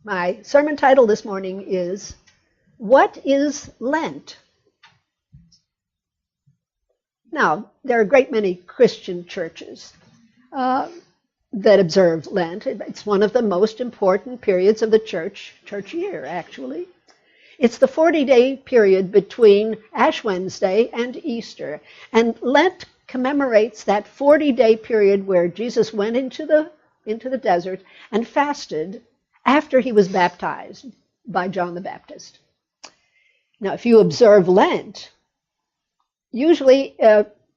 My sermon title this morning is, What is Lent? Now, there are a great many Christian churches that observe Lent. It's one of the most important periods of the church year, actually. It's the 40-day period between Ash Wednesday and Easter. And Lent commemorates that 40-day period where Jesus went into the desert and fasted after he was baptized by John the Baptist. Now, if you observe Lent, usually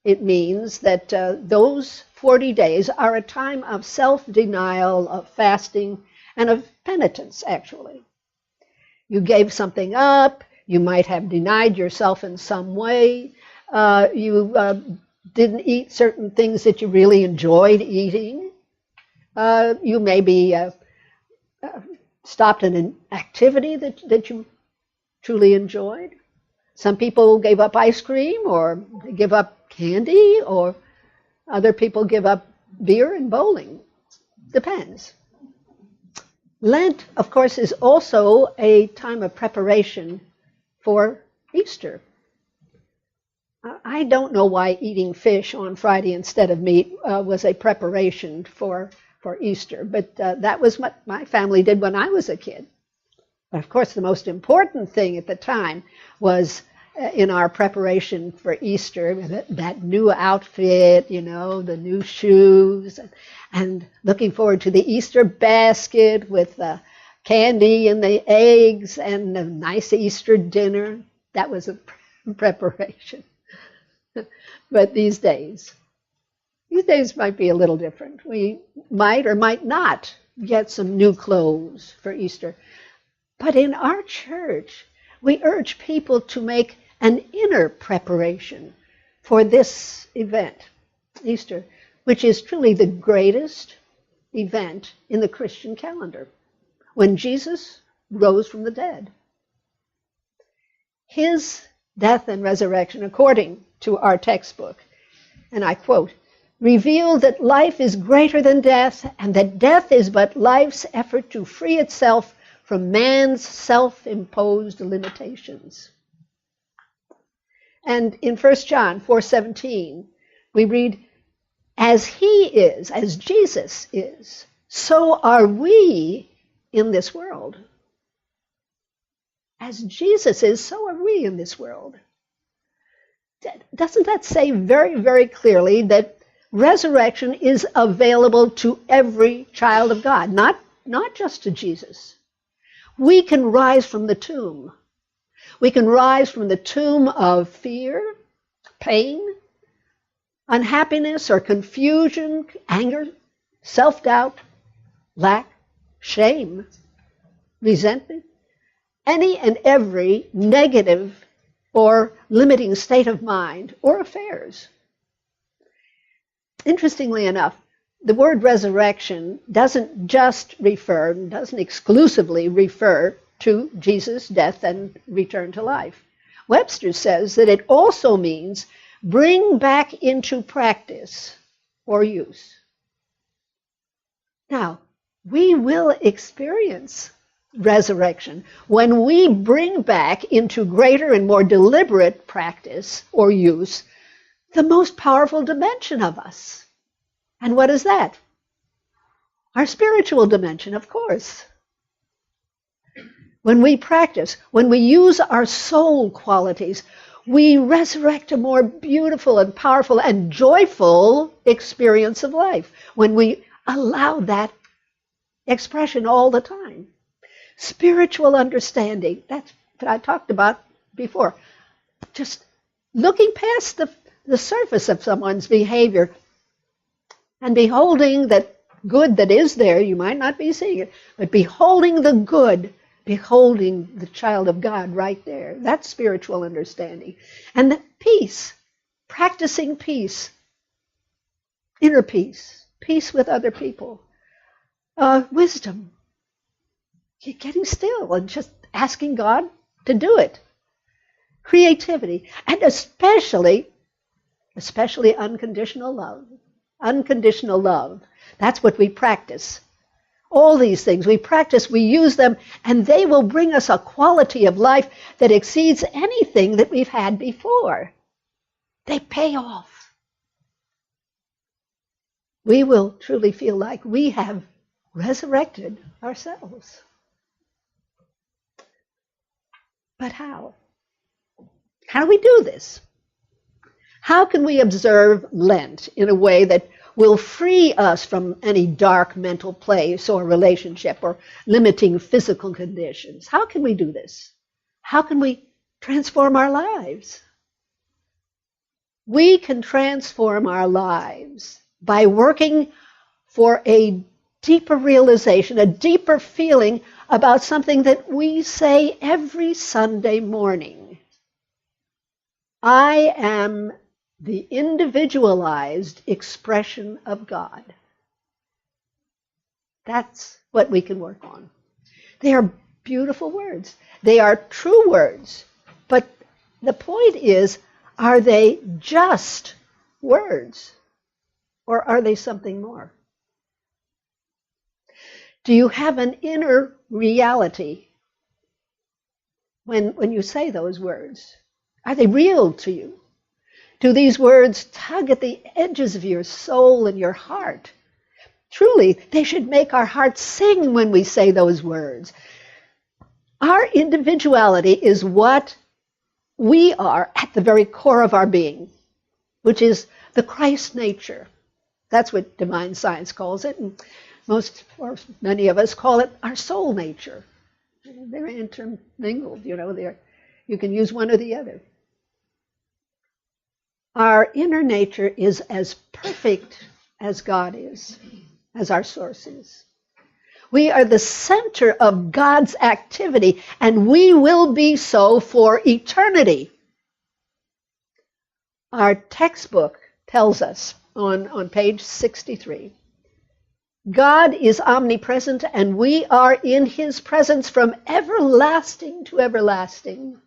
it means that those 40 days are a time of self-denial, of fasting, and of penitence, actually. You gave something up, you might have denied yourself in some way, you didn't eat certain things that you really enjoyed eating, you maybe stopped an activity that you truly enjoyed. Some people gave up ice cream or give up candy, or other people give up beer and bowling. Depends. Lent, of course, is also a time of preparation for Easter. I don't know why eating fish on Friday instead of meat was a preparation for Easter, but that was what my family did when I was a kid. But of course, the most important thing at the time was in our preparation for Easter, that new outfit, the new shoes, and looking forward to the Easter basket with the candy and the eggs and a nice Easter dinner. That was a preparation. But these days might be a little different. We might or might not get some new clothes for Easter. But in our church, we urge people to make an inner preparation for this event, Easter, which is truly the greatest event in the Christian calendar, when Jesus rose from the dead. His death and resurrection, according to our textbook, and I quote, reveal that life is greater than death, and that death is but life's effort to free itself from man's self-imposed limitations. And in 1 John 4:17, we read, as he is, as Jesus is, so are we in this world. As Jesus is, so are we in this world. Doesn't that say very, very clearly that resurrection is available to every child of God, not just to Jesus? We can rise from the tomb. We can rise from the tomb of fear, pain, unhappiness or confusion, anger, self-doubt, lack, shame, resentment, any and every negative or limiting state of mind or affairs. Interestingly enough, the word resurrection doesn't exclusively refer to Jesus' death and return to life. Webster says that it also means bring back into practice or use. Now, we will experience resurrection when we bring back into greater and more deliberate practice or use the most powerful dimension of us. And what is that? Our spiritual dimension, of course. When we practice, when we use our soul qualities, we resurrect a more beautiful and powerful and joyful experience of life. When we allow that expression all the time. Spiritual understanding, that's what I talked about before. Just looking past the surface of someone's behavior and beholding that good that is there. You might not be seeing it, but beholding the good, beholding the child of God right there. That's spiritual understanding. And the peace, practicing peace, inner peace, peace with other people, wisdom, getting still and just asking God to do it, creativity, and especially unconditional love. Unconditional love. That's what we practice All these things we practice, we use them, and they will bring us a quality of life that exceeds anything that we've had before. They pay off. We will truly feel like we have resurrected ourselves. But how? How do we do this? How can we observe Lent in a way that will free us from any dark mental place or relationship or limiting physical conditions? How can we do this? How can we transform our lives? We can transform our lives by working for a deeper realization, a deeper feeling about something that we say every Sunday morning. I am the individualized expression of God. That's what we can work on. They are beautiful words. They are true words. But the point is, are they just words? Or are they something more? Do you have an inner reality when you say those words? Are they real to you? Do these words tug at the edges of your soul and your heart? Truly, they should make our hearts sing when we say those words. Our individuality is what we are at the very core of our being, which is the Christ nature. That's what divine science calls it, and most or many of us call it our soul nature. They're intermingled, you can use one or the other. Our inner nature is as perfect as God is, as our source is. We are the center of God's activity, and we will be so for eternity. Our textbook tells us on page 63, God is omnipresent, and we are in his presence from everlasting to everlasting.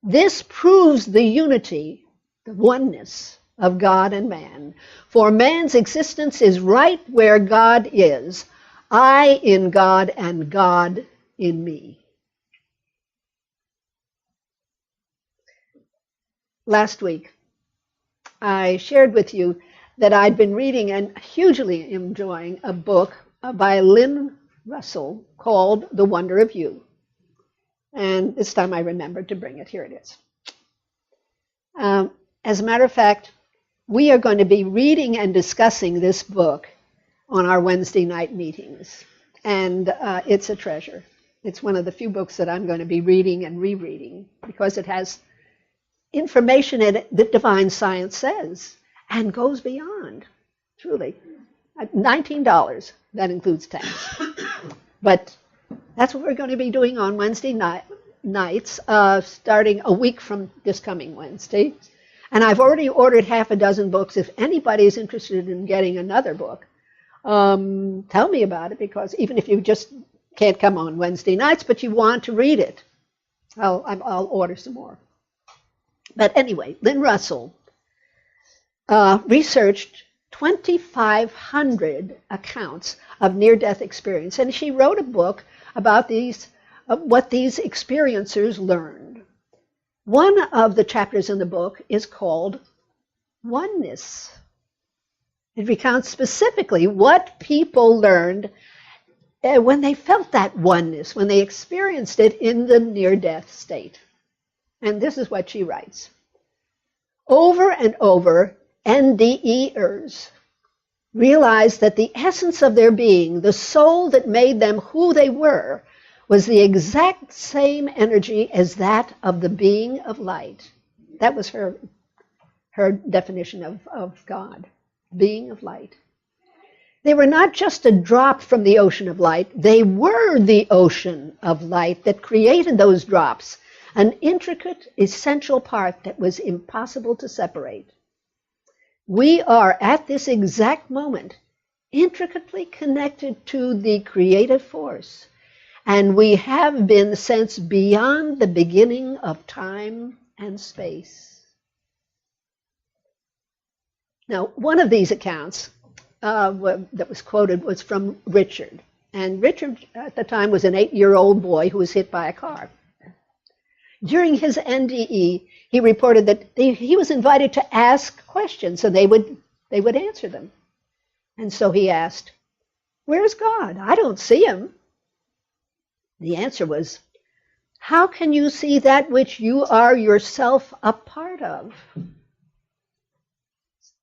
This proves the unity, the oneness of God and man. For man's existence is right where God is, I in God and God in me. Last week, I shared with you that I'd been reading and hugely enjoying a book by Lynn Russell called The Wonder of You. And this time I remembered to bring it. Here it is. As a matter of fact, we are going to be reading and discussing this book on our Wednesday night meetings. And it's a treasure. It's one of the few books that I'm going to be reading and rereading because it has information in it that divine science says and goes beyond, truly. $19, that includes tax. But that's what we're going to be doing on Wednesday nights, starting a week from this coming Wednesday. And I've already ordered half a dozen books. If anybody's interested in getting another book, tell me about it, because even if you just can't come on Wednesday nights, but you want to read it, I'll order some more. But anyway, Lynn Russell researched 2,500 accounts of near-death experience, and she wrote a book about what these experiencers learned. One of the chapters in the book is called Oneness. It recounts specifically what people learned when they felt that oneness, when they experienced it in the near-death state. And this is what she writes. Over and over, NDEers realized that the essence of their being, the soul that made them who they were, was the exact same energy as that of the being of light. That was her definition of God, being of light. They were not just a drop from the ocean of light, they were the ocean of light that created those drops, an intricate, essential part that was impossible to separate. We are, at this exact moment, intricately connected to the creative force, and we have been since beyond the beginning of time and space. Now, one of these accounts that was quoted was from Richard. And Richard, at the time, was an 8-year-old boy who was hit by a car. During his NDE, he reported that he was invited to ask questions, and they would answer them. And so he asked, "Where's God? I don't see him." The answer was, "How can you see that which you are yourself a part of?"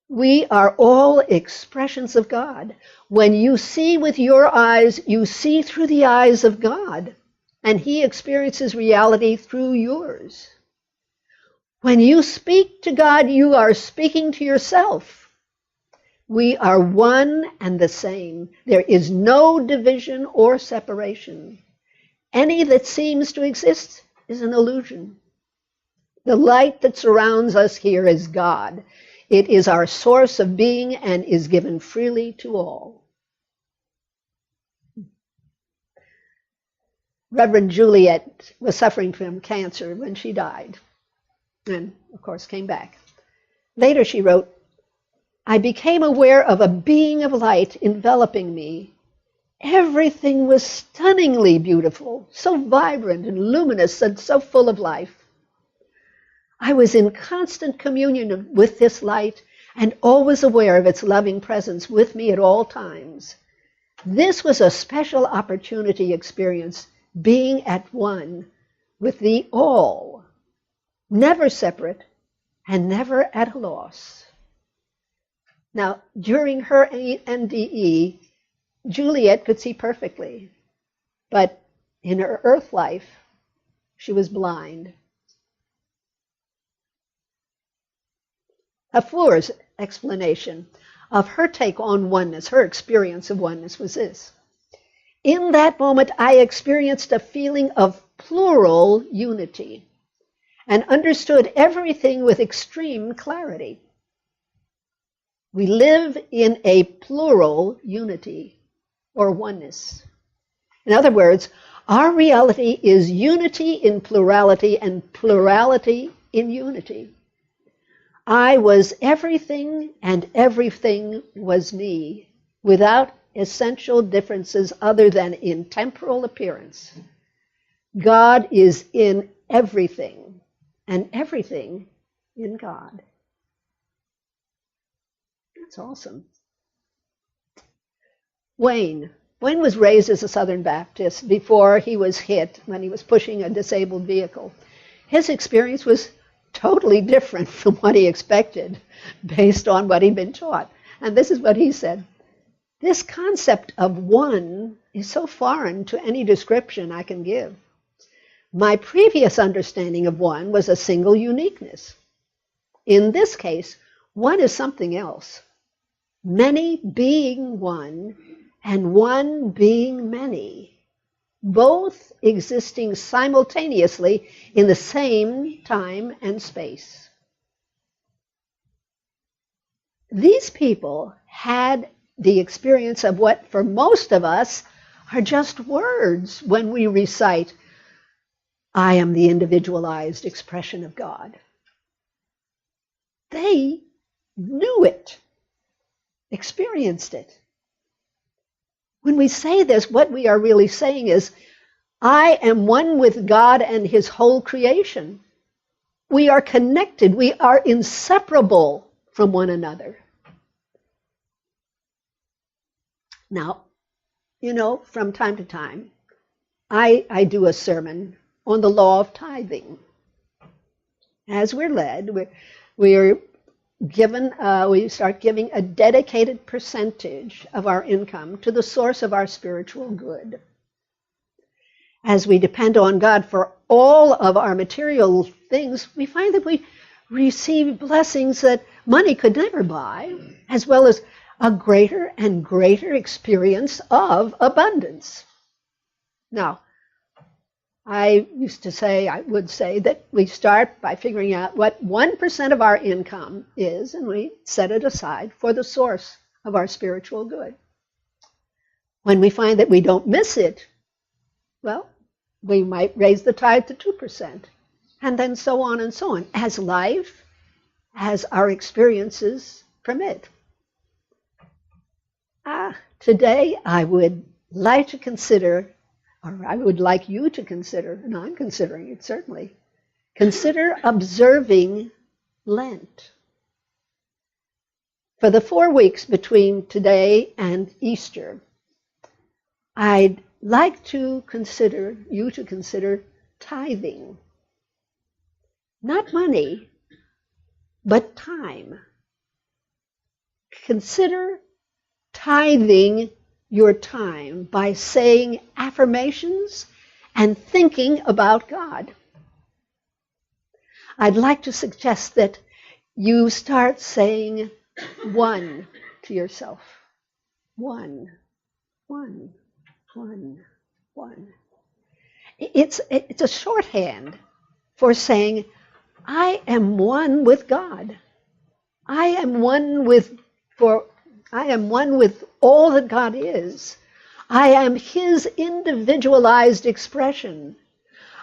We are all expressions of God. When you see with your eyes, you see through the eyes of God, and he experiences reality through yours. When you speak to God, you are speaking to yourself. We are one and the same. There is no division or separation. Any that seems to exist is an illusion. The light that surrounds us here is God. It is our source of being and is given freely to all. Reverend Juliet was suffering from cancer when she died, and of course came back. Later she wrote, "I became aware of a being of light enveloping me. Everything was stunningly beautiful, so vibrant and luminous and so full of life. I was in constant communion with this light and always aware of its loving presence with me at all times. This was a special opportunity experience, being at one with the all, never separate and never at a loss." Now, during her NDE, Juliet could see perfectly, but in her earth life, she was blind. Hafur's explanation of her take on oneness, her experience of oneness, was this: "In that moment, I experienced a feeling of plural unity and understood everything with extreme clarity. We live in a plural unity, or oneness. In other words, our reality is unity in plurality and plurality in unity. I was everything and everything was me, without essential differences other than in temporal appearance. God is in everything and everything in God." That's awesome. Wayne was raised as a Southern Baptist before he was hit when he was pushing a disabled vehicle. His experience was totally different from what he expected based on what he'd been taught. And this is what he said: "This concept of one is so foreign to any description I can give. My previous understanding of one was a single uniqueness. In this case, one is something else. Many being one and one being many, both existing simultaneously in the same time and space." These people had the experience of what for most of us are just words when we recite, "I am the individualized expression of God." They knew it, experienced it. When we say this, what we are really saying is, I am one with God and his whole creation. We are connected. We are inseparable from one another. Now, from time to time, I do a sermon on the law of tithing. As we're led, we're given, we start giving a dedicated percentage of our income to the source of our spiritual good. As we depend on God for all of our material things, we find that we receive blessings that money could never buy, as well as a greater and greater experience of abundance. Now, I would say that we start by figuring out what 1% of our income is, and we set it aside for the source of our spiritual good. When we find that we don't miss it, well, we might raise the tithe to 2%, and then so on and so on, as life, as our experiences permit. Today, I would like to consider, or I would like you to consider, and I'm considering it certainly, consider observing Lent. For the 4 weeks between today and Easter, I'd like you to consider tithing. Not money, but time. Consider tithing your time by saying affirmations and thinking about God. I'd like to suggest that you start saying one to yourself. One. It's a shorthand for saying, I am one with God. I am one with all that God is. I am His individualized expression.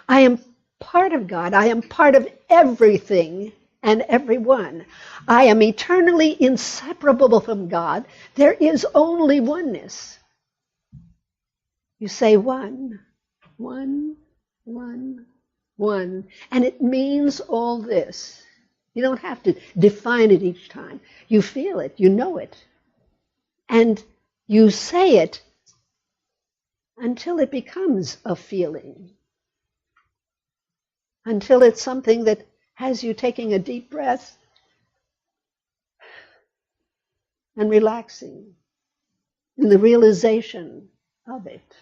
I am part of God. I am part of everything and everyone. I am eternally inseparable from God. There is only oneness. You say one, and it means all this. You don't have to define it each time. You feel it, you know it, and you say it until it becomes a feeling, until it's something that has you taking a deep breath and relaxing in the realization of it.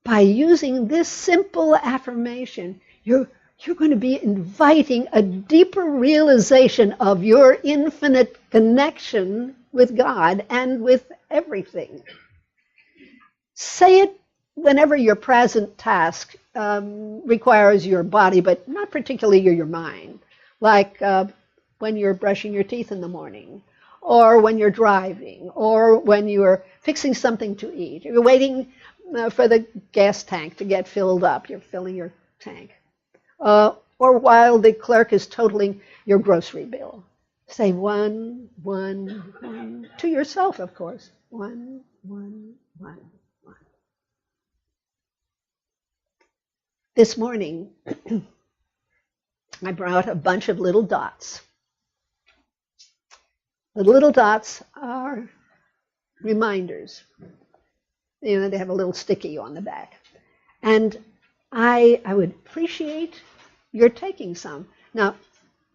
By using this simple affirmation, you're going to be inviting a deeper realization of your infinite connection with God and with everything. Say it whenever your present task requires your body, but not particularly your mind, like when you're brushing your teeth in the morning, or when you're driving, or when you're fixing something to eat. You're waiting for the gas tank to get filled up. You're filling your tank. Or while the clerk is totaling your grocery bill. Say one, to yourself, of course. One. This morning, I brought a bunch of little dots. The little dots are reminders. You know, they have a little sticky on the back. And I would appreciate your taking some. Now,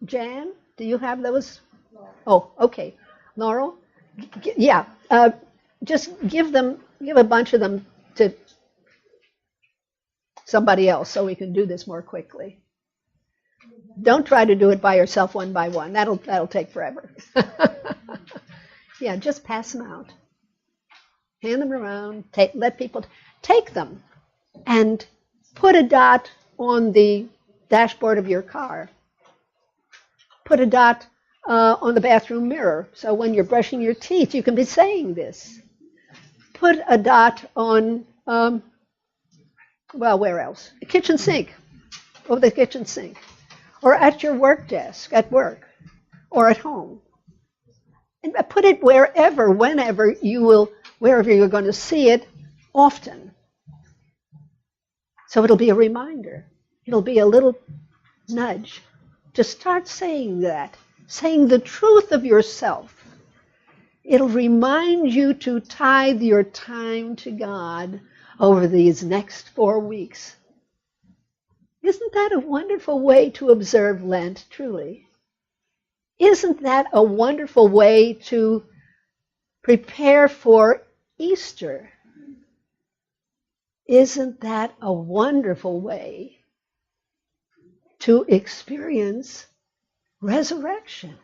Jan, do you have those? Oh, okay. Laurel? Yeah. Just give a bunch of them to somebody else so we can do this more quickly. Don't try to do it by yourself one by one. That'll take forever. Yeah, just pass them out. Hand them around. Let people take them and put a dot on the dashboard of your car. Put a dot on the bathroom mirror, so when you're brushing your teeth, you can be saying this. Put a dot on, where else? The kitchen sink, over the kitchen sink, or at your work desk, at work, or at home. And put it wherever, whenever wherever you're going to see it, often. So it'll be a reminder. It'll be a little nudge to start saying that, saying the truth of yourself. It'll remind you to tithe your time to God over these next 4 weeks. Isn't that a wonderful way to observe Lent, truly? Isn't that a wonderful way to prepare for Easter? Isn't that a wonderful way to experience resurrection?